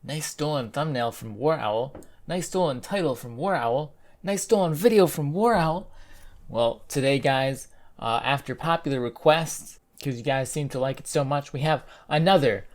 Nice stolen thumbnail from War Owl. Nice stolen title from War Owl. Nice stolen video from War Owl. Well, today, guys, after popular requests, because you guys seem to like it so much, we have another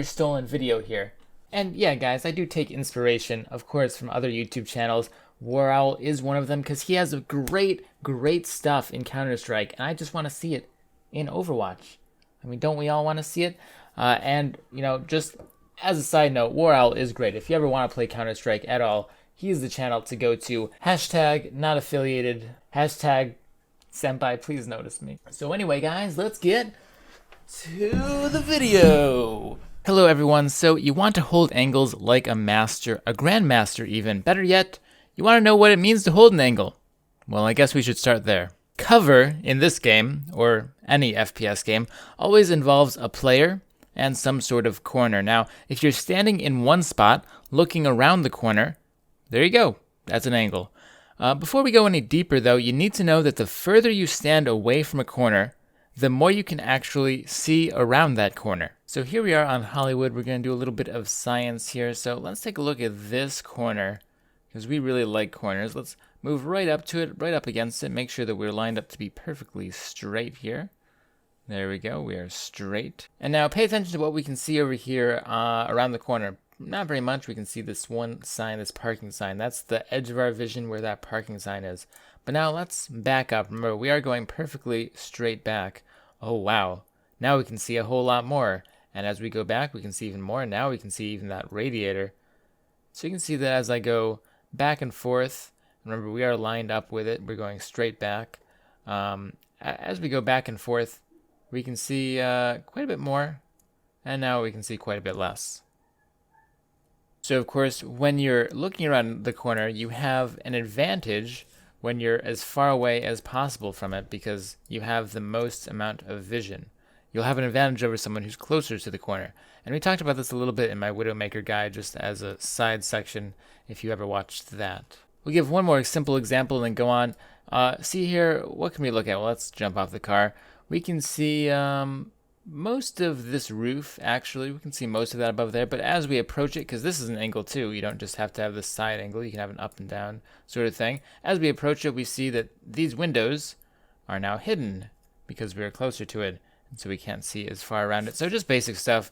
stolen video here. And yeah, guys, I do take inspiration, of course, from other YouTube channels. War Owl is one of them because he has a great stuff in Counter-Strike, and I just want to see it in Overwatch. I mean, don't we all want to see it? And, you know, just as a side note, War Owl is great. If you ever want to play Counter-Strike at all, he is the channel to go to. Hashtag not affiliated. Hashtag senpai, please notice me. So anyway, guys, let's get to the video. Hello, everyone. So you want to hold angles like a master, a grandmaster even. Better yet, you want to know what it means to hold an angle. Well, I guess we should start there. Cover in this game, or any FPS game, always involves a player and some sort of corner. Now, if you're standing in one spot, looking around the corner, there you go. That's an angle. Before we go any deeper, though, you need to know that the further you stand away from a corner, the more you can actually see around that corner. So here we are on Hollywood. We're going to do a little bit of science here. So let's take a look at this corner, because we really like corners. Let's move right up to it, right up against it. Make sure that we're lined up to be perfectly straight here. There we go. We are straight. And now pay attention to what we can see over here around the corner. Not very much. We can see this one sign, this parking sign. That's the edge of our vision where that parking sign is. But now let's back up. Remember, we are going perfectly straight back. Oh, wow. Now we can see a whole lot more. And as we go back, we can see even more. Now we can see even that radiator. So you can see that as I go back and forth, remember, we are lined up with it. We're going straight back. As we go back and forth, we can see quite a bit more. And now we can see quite a bit less. So, of course, when you're looking around the corner, you have an advantage when you're as far away as possible from it because you have the most amount of vision. You'll have an advantage over someone who's closer to the corner. And we talked about this a little bit in my Widowmaker guide, just as a side section, if you ever watched that. We'll give one more simple example and then go on. See here, what can we look at? Well, let's jump off the car. We can see most of this roof, actually. We can see most of that above there. But as we approach it, because this is an angle too, you don't just have to have the side angle. You can have an up and down sort of thing. As we approach it, we see that these windows are now hidden because we are closer to it. And so we can't see as far around it. So just basic stuff.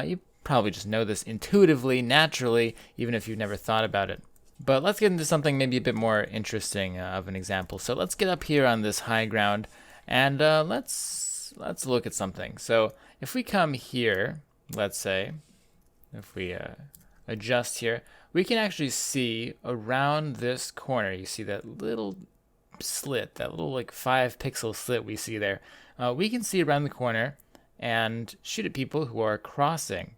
You probably just know this intuitively, naturally, even if you've never thought about it. But let's get into something maybe a bit more interesting of an example. So let's get up here on this high ground and let's look at something. So if we come here, let's say, if we adjust here, we can actually see around this corner. You see that little slit, that little like 5-pixel slit we see there. We can see around the corner and shoot at people who are crossing.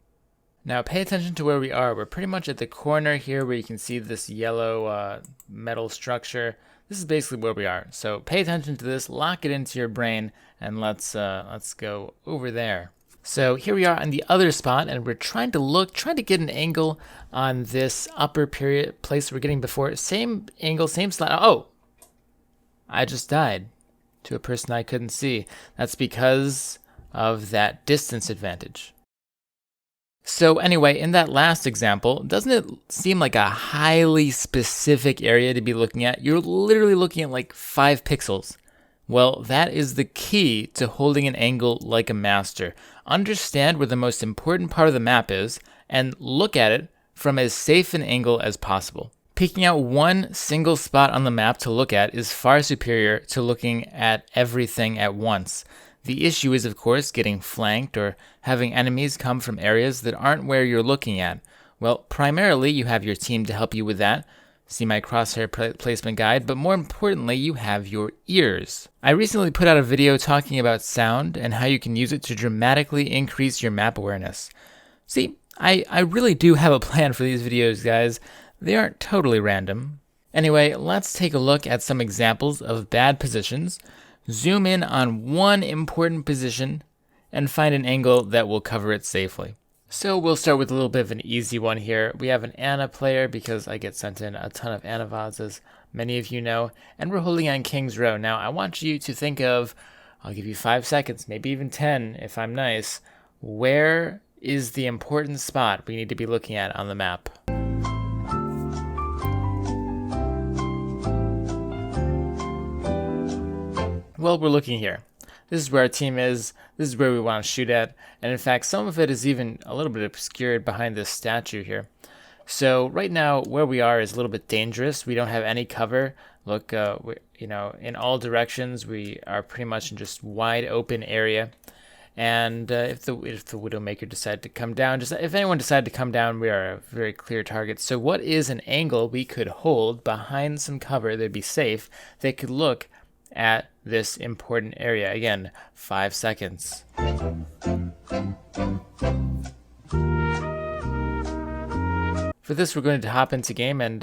Now pay attention to where we are. We're pretty much at the corner here where you can see this yellow metal structure. This is basically where we are. So pay attention to this, lock it into your brain, and let's go over there. So here we are on the other spot, and we're trying to get an angle on this upper place we're getting before. Same angle, same slide. Oh, I just died to a person I couldn't see. That's because of that distance advantage. So anyway, in that last example, doesn't it seem like a highly specific area to be looking at? You're literally looking at like 5 pixels. Well, that is the key to holding an angle like a master. Understand where the most important part of the map is and look at it from as safe an angle as possible. Picking out one single spot on the map to look at is far superior to looking at everything at once. The issue is, of course, getting flanked or having enemies come from areas that aren't where you're looking at. Well, primarily, you have your team to help you with that. See my crosshair placement guide, but more importantly, you have your ears. I recently put out a video talking about sound and how you can use it to dramatically increase your map awareness. See, I really do have a plan for these videos, guys. They aren't totally random. Anyway, let's take a look at some examples of bad positions. Zoom in on one important position and find an angle that will cover it safely. So we'll start with a little bit of an easy one here. We have an Ana player because I get sent in a ton of Ana VODs, as many of you know, and we're holding on King's Row. Now I want you to think of, I'll give you 5 seconds, maybe even 10 if I'm nice, where is the important spot we need to be looking at on the map? Well, we're looking here. This is where our team is. This is where we want to shoot at. And in fact, some of it is even a little bit obscured behind this statue here. So right now, where we are is a little bit dangerous. We don't have any cover. Look, in all directions, we are pretty much in just wide open area. And if the Widowmaker decided to come down, if anyone decided to come down, we are a very clear target. So what is an angle we could hold behind some cover that'd be safe? They could look at this important area. Again, 5 seconds. For this, we're going to hop into game, and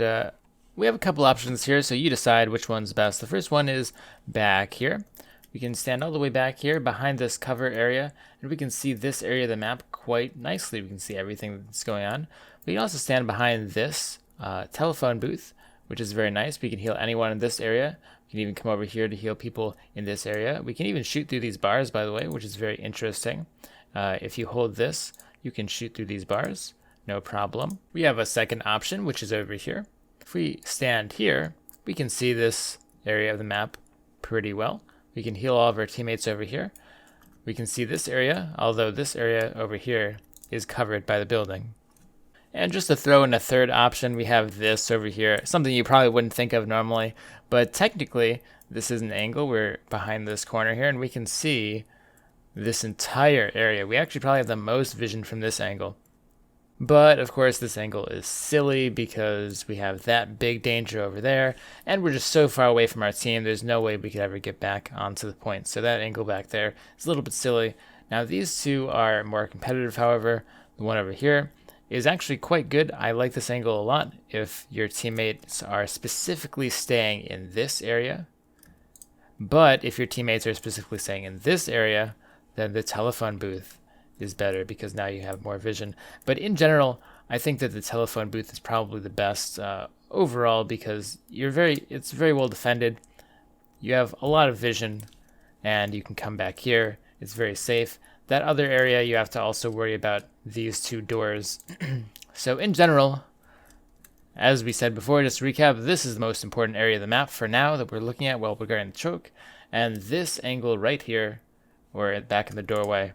we have a couple options here, so you decide which one's best. The first one is back here. We can stand all the way back here behind this cover area, and we can see this area of the map quite nicely. We can see everything that's going on. We can also stand behind this telephone booth, which is very nice. We can heal anyone in this area. We can even come over here to heal people in this area. We can even shoot through these bars, by the way, which is very interesting. If you hold this, you can shoot through these bars. No problem. We have a second option, which is over here. If we stand here, we can see this area of the map pretty well. We can heal all of our teammates over here. We can see this area, although this area over here is covered by the building. And just to throw in a third option, we have this over here, something you probably wouldn't think of normally, but technically this is an angle. We're behind this corner here, and we can see this entire area. We actually probably have the most vision from this angle. But of course this angle is silly because we have that big danger over there, and we're just so far away from our team, there's no way we could ever get back onto the point. So that angle back there is a little bit silly. Now these two are more competitive, however. The one over here is actually quite good. I like this angle a lot if your teammates are specifically staying in this area. But if your teammates are specifically staying in this area, then the telephone booth is better because now you have more vision. But in general, I think that the telephone booth is probably the best overall because it's very well defended. You have a lot of vision and you can come back here. It's very safe. That other area, you have to also worry about these two doors. So in general, as we said before, just to recap, this is the most important area of the map for now that we're looking at while we're guarding the choke. And this angle right here, or back in the doorway,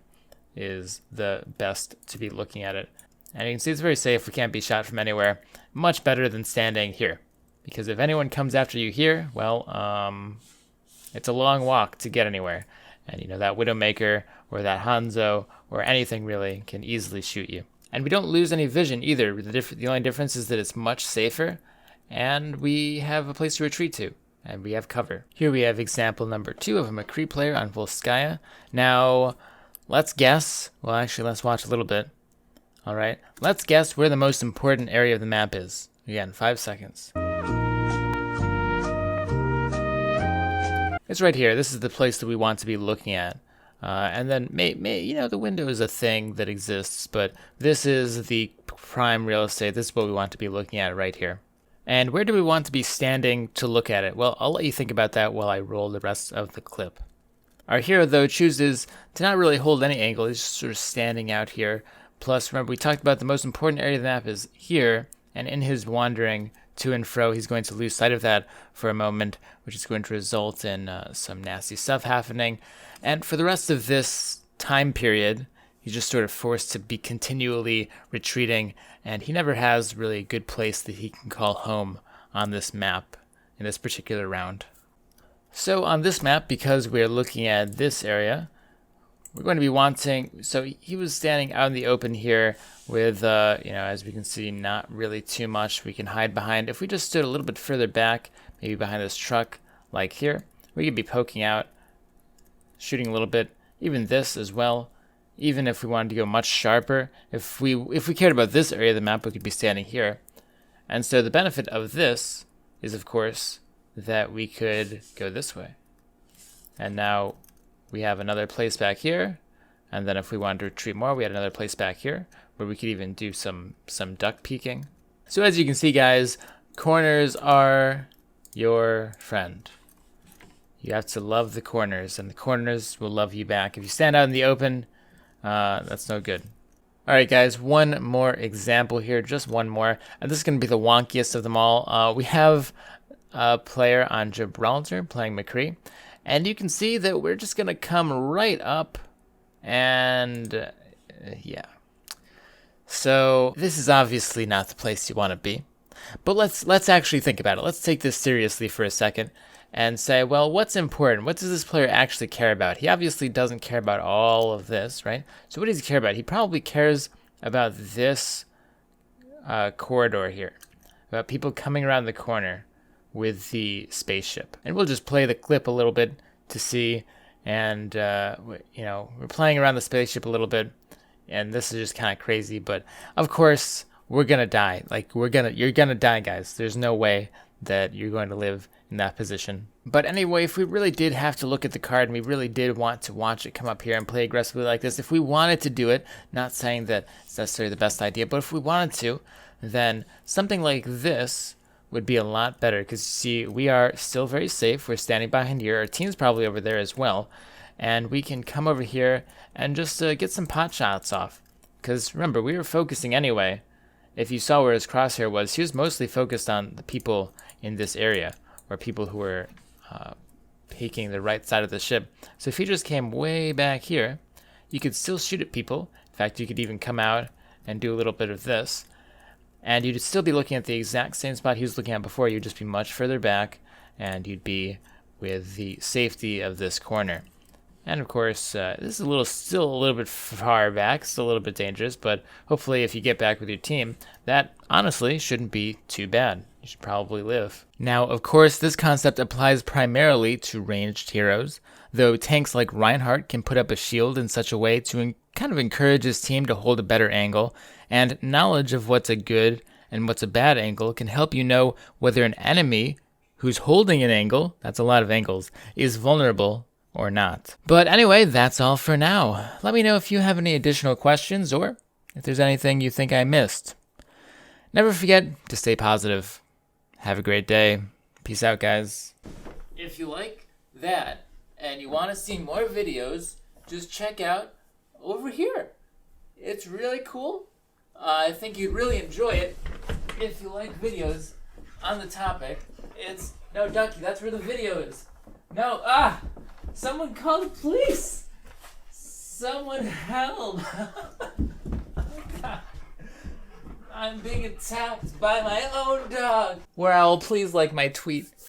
is the best to be looking at it. And you can see it's very safe. We can't be shot from anywhere. Much better than standing here. Because if anyone comes after you here, well, it's a long walk to get anywhere. And you know, that Widowmaker or that Hanzo or anything really can easily shoot you. And we don't lose any vision either. The only difference is that it's much safer and we have a place to retreat to. And we have cover. Here we have example number 2 of a McCree player on Volskaya. Now, let's guess. Well, actually, let's watch a little bit. All right. Let's guess where the most important area of the map is. Again, 5 seconds. It's right here. This is the place that we want to be looking at. And then, the window is a thing that exists, but this is the prime real estate. This is what we want to be looking at right here. And where do we want to be standing to look at it? Well, I'll let you think about that while I roll the rest of the clip. Our hero, though, chooses to not really hold any angle. He's just sort of standing out here. Plus, remember, we talked about the most important area of the map is here, and in his wandering to and fro, he's going to lose sight of that for a moment, which is going to result in some nasty stuff happening. And for the rest of this time period, he's just sort of forced to be continually retreating, and he never has really a good place that he can call home on this map in this particular round. So on this map, because we're looking at this area, we're going to be wanting, so he was standing out in the open here with, as we can see, not really too much we can hide behind. If we just stood a little bit further back, maybe behind this truck, like here, we could be poking out, shooting a little bit, even this as well. Even if we wanted to go much sharper, if we cared about this area of the map, we could be standing here. And so the benefit of this is, of course, that we could go this way. And now we have another place back here. And then if we wanted to retreat more, we had another place back here where we could even do some duck peeking. So as you can see, guys, corners are your friend. You have to love the corners, and the corners will love you back. If you stand out in the open, that's no good. All right, guys, one more example here, just one more. And this is going to be the wonkiest of them all. We have a player on Gibraltar playing McCree, and you can see that we're just going to come right up and yeah. So this is obviously not the place you want to be. But let's actually think about it. Let's take this seriously for a second and say, well, what's important? What does this player actually care about? He obviously doesn't care about all of this, right? So what does he care about? He probably cares about this corridor here, about people coming around the corner with the spaceship. And we'll just play the clip a little bit to see. And, you know, we're playing around the spaceship a little bit. And this is just kind of crazy. But, of course, we're going to die. Like, you're going to die, guys. There's no way that you're going to live in that position. But anyway, if we really did have to look at the card and we really did want to watch it come up here and play aggressively like this, if we wanted to do it, not saying that it's necessarily the best idea, but if we wanted to, then something like this would be a lot better, because see, we are still very safe. We're standing behind here. Our team's probably over there as well, and we can come over here and just get some pot shots off. Because remember, we were focusing anyway. If you saw where his crosshair was, he was mostly focused on the people in this area, or people who were peeking the right side of the ship. So if he just came way back here, you could still shoot at people. In fact, you could even come out and do a little bit of this, and you'd still be looking at the exact same spot he was looking at before. You'd just be much further back, and you'd be with the safety of this corner. And of course, this is still a little bit far back, still a little bit dangerous, but hopefully if you get back with your team, that honestly shouldn't be too bad. You should probably live. Now, of course, this concept applies primarily to ranged heroes, though tanks like Reinhardt can put up a shield in such a way to kind of encourage his team to hold a better angle, and knowledge of what's a good and what's a bad angle can help you know whether an enemy who's holding an angle, that's a lot of angles, is vulnerable or not. But anyway, that's all for now. Let me know if you have any additional questions or if there's anything you think I missed. Never forget to stay positive. Have a great day. Peace out, guys. If you like that and you want to see more videos, just check out over here. It's really cool. I think you'd really enjoy it if you like videos on the topic. No, Ducky, that's where the video is. No, someone call the police! Someone help! Oh, God. I'm being attacked by my own dog. Well, please like my tweet.